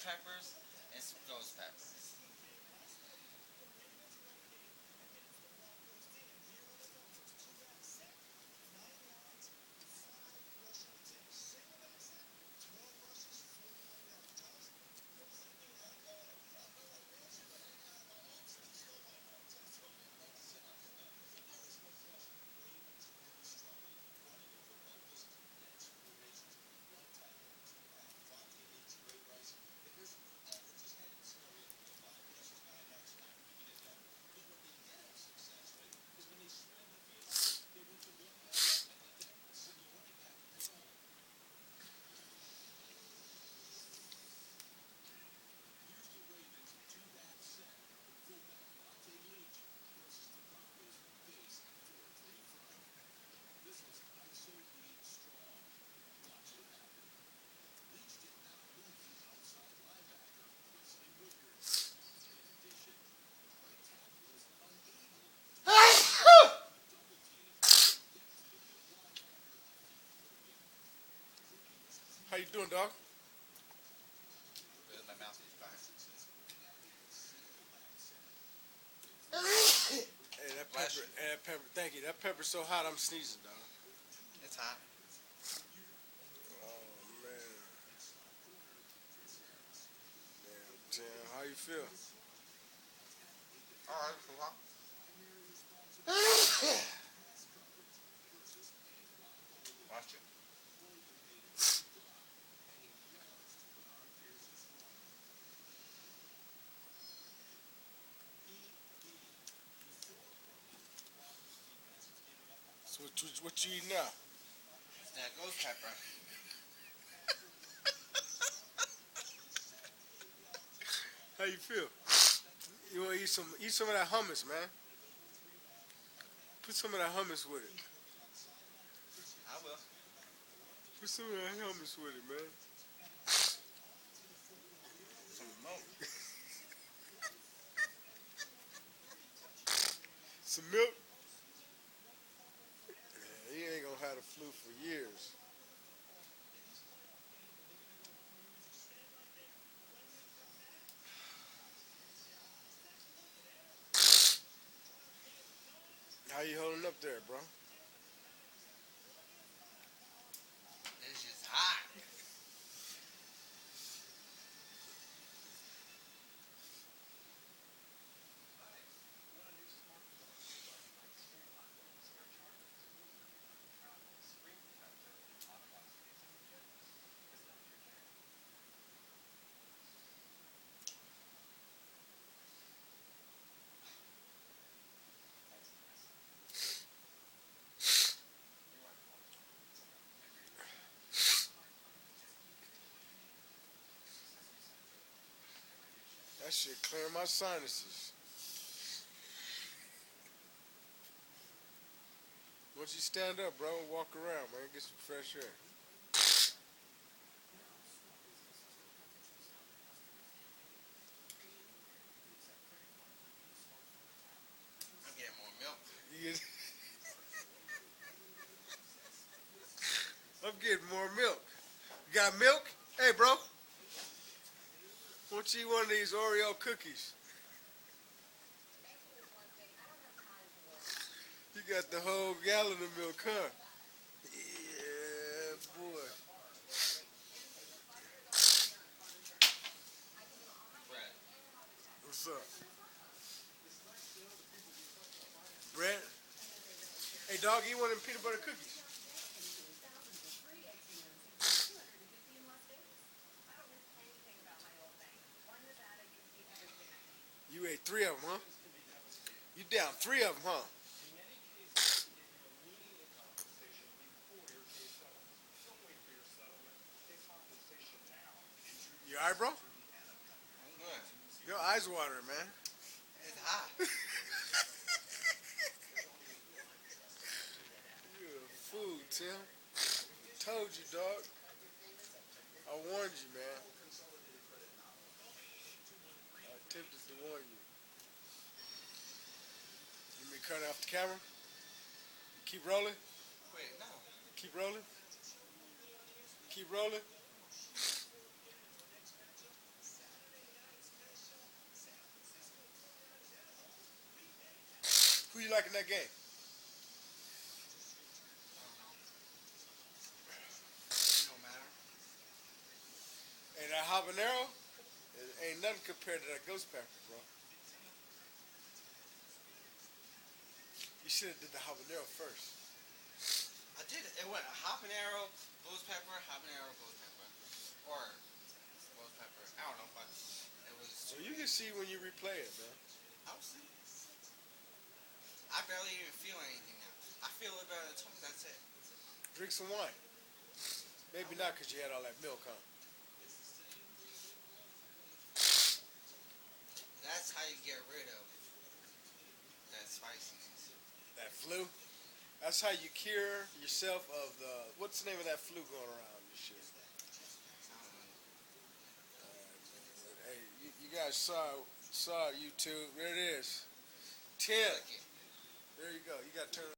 peppers and some ghost peppers. How you doing, dog? My mouth is dry. Hey, that Bless pepper, you. hey, that pepper, thank you. That pepper's so hot, I'm sneezing, dog. It's hot. Oh, man. Damn, Tim, how you feel? Alright, so hot. Watch it. So what you eating now? It's that ghost pepper. How you feel? You want to eat some of that hummus, man. Put some of that hummus with it. I will. Put some of that hummus with it, man. Some milk. Some milk. Yeah, he ain't gonna have the flu for years. How you holding up there, bro? It's just hot. That shit clear my sinuses. Once you stand up, bro, walk around, man, get some fresh air. I'm getting more milk. You get- I'm getting more milk. You got milk? Hey, bro, why don't you eat one of these Oreo cookies? You got the whole gallon of milk, huh? Yeah, boy. Bread. What's up? Bread? Hey, dog, eat one of them peanut butter cookies. You ate three of them, huh? You down three of them, huh? You alright, bro? I'm good. Your eyes watering, man. It's hot. You a fool, Tim. Told you, dog. I warned you, man. I attempted to warn you. You mean cut off the camera? Keep rolling? Wait, no. Keep rolling? Keep rolling? like in that game? It don't matter. And that habanero, it ain't nothing compared to that ghost pepper, bro. You should have did the habanero first. I did it. It went habanero, habanero, ghost pepper, or ghost pepper. I don't know, but it was. So you can see when you replay it, man. I'll see. I barely even feel anything now. I feel it better than tongue. That's it. Drink some wine. Maybe not because you had all that milk, huh? That's how you get rid of that spiciness. That flu. That's how you cure yourself of the, what's the name of that flu going around and shit? I don't know. Hey, you guys saw YouTube. There it is. 10. Click it. There you go. You got to turn